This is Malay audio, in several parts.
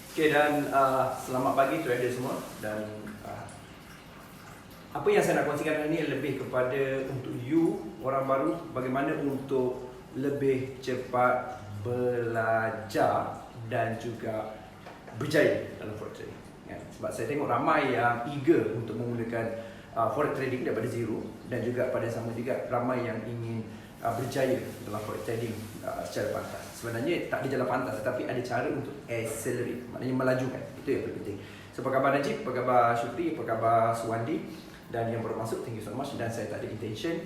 Okay, dan selamat pagi trader semua. Dan apa yang saya nak kongsikan hari ini lebih kepada untuk you orang baru, bagaimana untuk lebih cepat belajar dan juga berjaya dalam forex trading. Sebab saya tengok ramai yang eager untuk memulakan forex trading daripada zero, dan juga pada sama juga ramai yang ingin berjaya dalam forex trading secara pantas. Sebenarnya tak ada jalan pantas, tetapi ada cara untuk accelerate, maknanya melajukan. Itu yang paling penting. So, apa khabar Najib, apa khabar Syukri, apa khabar Suwandi, dan yang baru masuk, thank you so much. Dan saya tak ada intention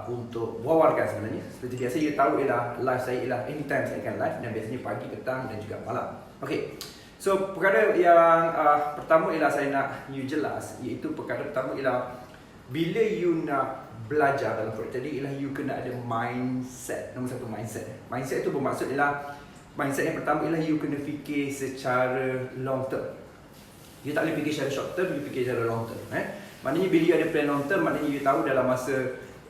untuk wawarkan sebenarnya. Seperti biasa, you tahu ialah live saya ialah anytime saya akan live, dan biasanya pagi, petang dan juga malam. Okay, so perkara yang pertama ialah saya nak you jelas, iaitu perkara pertama ialah bila you nak belajar dalam forex trading ialah you kena ada mindset. Nombor satu, mindset. Mindset itu bermaksud ialah, mindset yang pertama ialah you kena fikir secara long term. You tak boleh fikir secara short term, you fikir secara long term. Maknanya bila you ada plan long term, maknanya you tahu dalam masa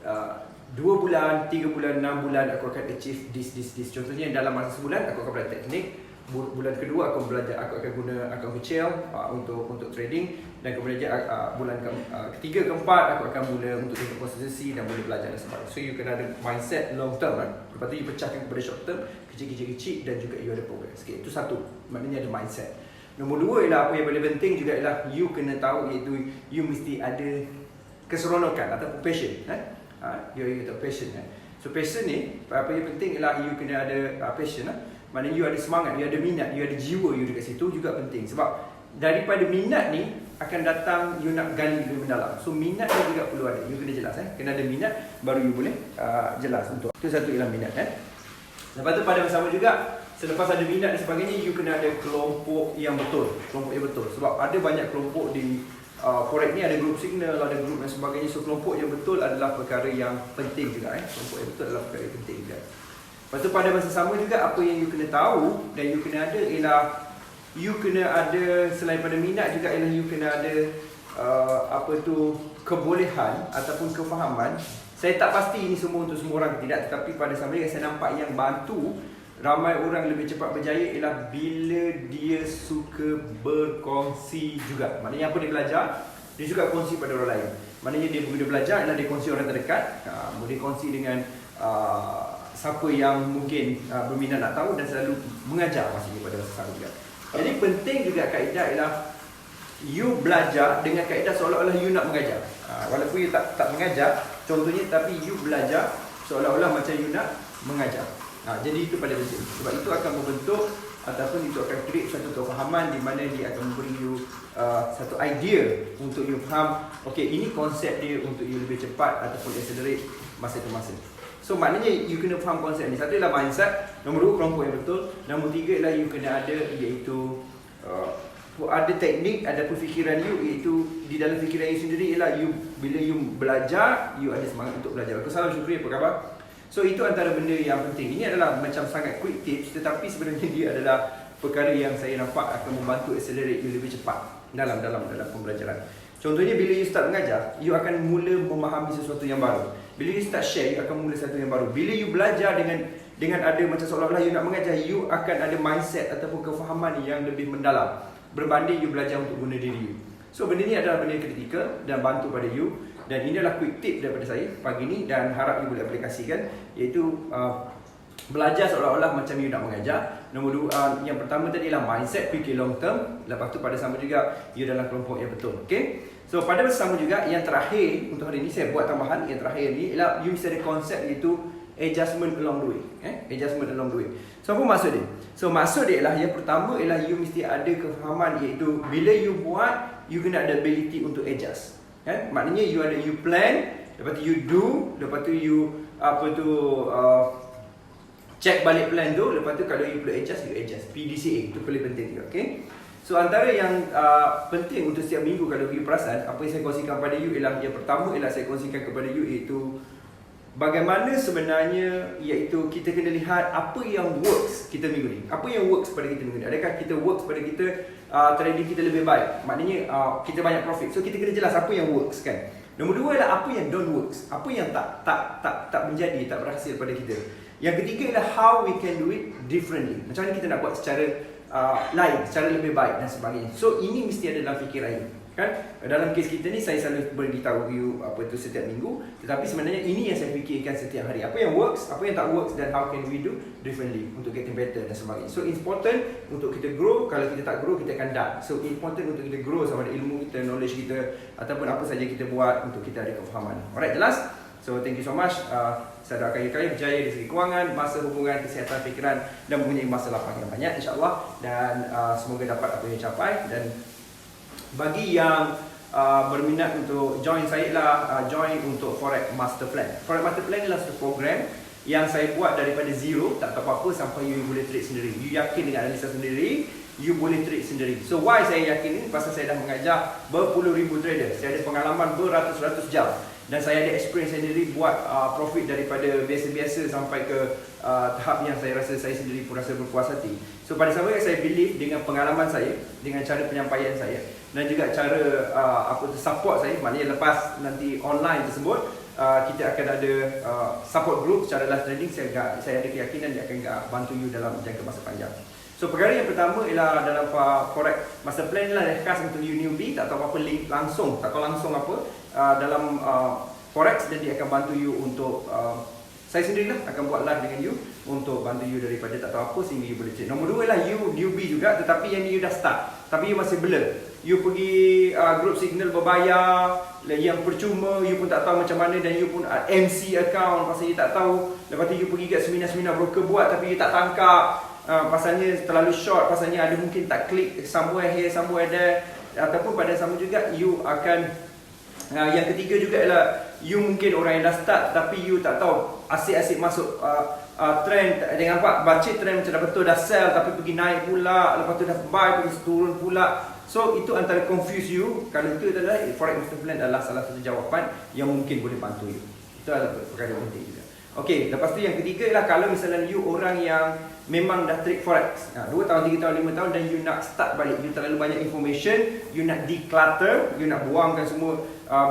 2 bulan, 3 bulan, 6 bulan aku akan achieve this. Contohnya dalam masa sebulan aku akan belajar teknik, bulan kedua aku akan guna account kecil untuk trading, dan kemudian bulan ketiga, keempat aku akan mula untuk tengok konsistensi dan boleh belajar dan sebagainya. So you kena ada mindset long term kan. Lepas tu you pecahkan kepada short term, kecil, dan juga you ada progress. Okay, itu satu, maknanya ada mindset. Nombor dua ialah apa yang paling penting juga ialah you kena tahu, iaitu you mesti ada keseronokan ataupun passion. You ada passion. So passion ni, apa yang penting ialah you kena ada passion. Maknanya you ada semangat, you ada minat, you ada jiwa you dekat situ juga penting. Sebab daripada minat ni akan datang you nak gali lebih mendalam. So minat ni juga perlu ada. You kena jelas kena ada minat baru you boleh jelas untuk. Itu satu ialah minat Lepas tu pada masa sama juga, selepas ada minat dan sebagainya, you kena ada kelompok yang betul. Sebab ada banyak kelompok di forex ni, ada group signal, ada group dan sebagainya. So kelompok yang betul adalah perkara yang penting juga. Kelompok yang betul adalah perkara yang penting juga. Lepas tu pada masa sama juga, apa yang you kena tahu dan you kena ada ialah you kena ada, selain pada minat juga ialah you kena ada kebolehan ataupun kefahaman. Saya tak pasti ini semua untuk semua orang tidak, tetapi pada sama juga saya nampak yang bantu ramai orang lebih cepat berjaya ialah bila dia suka berkongsi juga. Maknanya apa dia belajar, dia juga kongsi pada orang lain. Maknanya dia bila belajar ialah dia kongsi orang terdekat, boleh kongsi dengan siapa yang mungkin berminat nak tahu, dan selalu mengajar maksudnya pada masa sama juga. Jadi penting juga kaedah ialah you belajar dengan kaedah seolah-olah you nak mengajar. Walaupun you tak mengajar contohnya, tapi you belajar seolah-olah macam you nak mengajar. Jadi itu pada penting. Sebab itu akan membentuk ataupun itu akan create satu kefahaman di mana dia akan memberi you satu idea untuk you faham, okay, ini konsep dia untuk you lebih cepat ataupun accelerate masa ke masa. So maknanya you kena faham konsep ni. Satu ialah mindset, nombor dua kelompok yang betul, nombor tiga ialah you kena ada, iaitu ada teknik, ada fikiran you, iaitu di dalam fikiran you sendiri ialah you, bila you belajar, you ada semangat untuk belajar. Salam Syukri, apa khabar? So itu antara benda yang penting. Ini adalah macam sangat quick tips, tetapi sebenarnya dia adalah perkara yang saya nampak akan membantu accelerate you lebih cepat dalam pembelajaran. Contohnya bila you start mengajar, you akan mula memahami sesuatu yang baru. Bila you start share, you akan mula sesuatu yang baru. Bila you belajar dengan ada macam seolah-olah you nak mengajar, you akan ada mindset ataupun kefahaman yang lebih mendalam berbanding you belajar untuk guna diri you. So benda ni adalah benda yang kritikal dan bantu pada you. Dan ini adalah quick tip daripada saya pagi ni, dan harap you boleh aplikasikan, iaitu belajar seolah-olah macam you nak mengajar. Nombor dua, yang pertama tadi ialah mindset, fikir long term. Lepas tu pada sama juga you dalam kelompok yang betul. Okay? So pada masa sama juga, yang terakhir untuk hari ini saya buat tambahan. Yang terakhir ni ialah you mesti ada konsep, iaitu adjustment along the way. Adjustment along the way. So apa maksud dia? So maksud dia ialah yang pertama ialah you mesti ada kefahaman, iaitu bila you buat, you kena ada ability untuk adjust. Maknanya you plan, lepas tu you do, lepas tu you check balik plan tu, lepas tu kalau you perlu adjust, you adjust. PDCA itu paling penting juga. Okay? So antara yang penting untuk setiap minggu, kalau you perasan, apa yang saya kongsikan pada you ialah, yang pertama ialah saya kongsikan kepada you, iaitu bagaimana sebenarnya, iaitu kita kena lihat apa yang works kita minggu ni. Apa yang works pada kita minggu ni. Adakah kita works pada kita, trading kita lebih baik, maknanya kita banyak profit. So kita kena jelas apa yang works kan. Nombor dua ialah apa yang don't works, apa yang tak menjadi, tak berhasil pada kita. Yang ketiga ialah how we can do it differently. Macam mana kita nak buat secara lain, cara lebih baik dan sebagainya. So ini mesti ada dalam fikiran you, kan? Dalam kes kita ni saya selalu beritahu you apa itu setiap minggu, tetapi sebenarnya ini yang saya fikirkan setiap hari. Apa yang works, apa yang tak works, dan how can we do differently untuk getting better dan sebagainya. So important untuk kita grow. Kalau kita tak grow, kita akan die. So important untuk kita grow sama ada ilmu kita, knowledge kita, ataupun apa saja kita buat untuk kita ada kefahaman. Alright, jelas? So thank you so much. Saya doakan you kalian berjaya dari segi kewangan, masa, hubungan, kesihatan, fikiran, dan mempunyai masa lapang yang banyak, insyaAllah. Dan semoga dapat apa yang capai. Dan bagi yang berminat untuk join saya lah, join untuk Forex Master Plan. Forex Master Plan adalah satu program yang saya buat daripada zero, tak tahu apa-apa, sampai you boleh trade sendiri. You yakin dengan analisa sendiri, you boleh trade sendiri. So why saya yakin ini? Pasal saya dah mengajar berpuluh ribu trader. Saya ada pengalaman beratus-ratus jam. Dan saya ada experience sendiri buat profit daripada biasa-biasa sampai ke tahap yang saya rasa saya sendiri pun rasa berpuas hati. So pada sama saya believe dengan pengalaman saya, dengan cara penyampaian saya, dan juga cara support saya, maknanya lepas nanti online tersebut, kita akan ada support group secara live trading. Saya ada keyakinan dia akan bantu you dalam jangka masa panjang. So perkara yang pertama ialah dalam Forex Master Plan lah, khas untuk you newbie, tak tahu apa link langsung, tak tahu langsung apa dalam Forex, dan dia akan bantu you untuk saya sendirilah akan buat live dengan you untuk bantu you daripada tak tahu apa sehingga you boleh trade. Nombor 2 ialah you newbie juga, tetapi yang ni you dah start tapi you masih blur. You pergi group signal berbayar yang percuma, you pun tak tahu macam mana, dan you pun MC account pasal you tak tahu. Lepas tu you pergi kat seminar-seminar broker buat tapi you tak tangkap. Pasalnya terlalu short, pasalnya ada mungkin tak klik somewhere here, somewhere there. Ataupun pada sama juga you akan yang ketiga juga ialah you mungkin orang yang dah start tapi you tak tahu asyik-asyik masuk trend, dengan apa baca trend macam dah betul dah sell tapi pergi naik pula, lepas tu dah buy pergi turun pula. So itu antara confuse you. Kalau itu adalah Forex Master Plan adalah salah satu jawapan yang mungkin boleh bantu you. Itu adalah perkara penting juga. Okey, lepas tu yang ketiga ialah kalau misalnya you orang yang memang dah trade Forex 2 tahun, 3 tahun, 5 tahun, dan you nak start balik, you terlalu banyak information, you nak declutter, you nak buangkan semua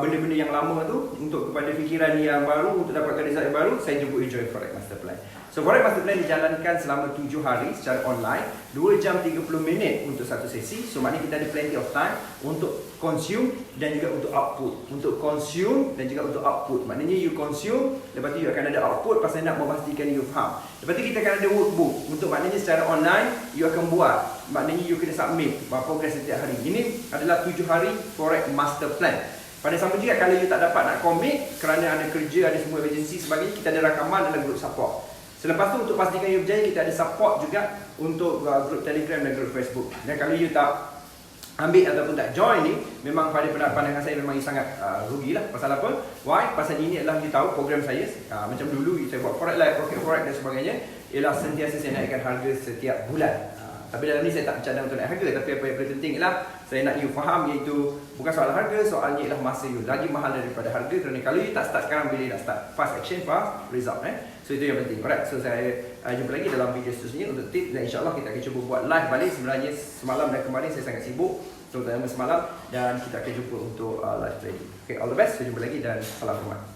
benda-benda yang lama tu untuk kepada fikiran yang baru, untuk dapatkan result yang baru, saya jemput you join Forex Master Plan. So Forex Master Plan dijalankan selama 7 hari secara online, 2 jam 30 minit untuk satu sesi. So maknanya kita ada plenty of time untuk consume dan juga untuk output. Untuk consume dan juga untuk output. Maknanya you consume, lepas tu you akan ada output pasal nak memastikan you faham. Lepas tu kita akan ada workbook. Untuk maknanya secara online you akan buat. Maknanya you kena submit progress setiap hari. Ini adalah 7 hari Forex Master Plan. Pada sama juga kalau you tak dapat nak commit kerana ada kerja, ada semua agensi sebagainya, kita ada rakaman dalam group support. Selepas tu untuk pastikan you berjaya, kita ada support juga untuk grup Telegram dan grup Facebook. Dan kalau you tak ambil ataupun tak join ni, memang pada pandangan saya memang you sangat rugilah. Pasal apa? Why? Pasal ini adalah you tahu program saya macam dulu saya buat Forex Live, Profit Forex dan sebagainya, ialah sentiasa saya naikkan harga setiap bulan. Tapi dalam ni saya tak bercadang untuk naik harga, tapi apa yang paling penting ialah saya nak you faham, iaitu bukan soal harga, soalnya ialah masa you lagi mahal daripada harga. Kerana kalau you tak start sekarang, bila you nak start? Fast action, fast result. So itu yang penting. Alright, so saya jumpa lagi dalam video seterusnya untuk tips, dan insyaAllah kita akan cuba buat live balik. Sebenarnya semalam dan kemarin saya sangat sibuk, terutama semalam, dan kita akan jumpa untuk live trading. Okay, all the best, saya jumpa lagi dan salam hormat.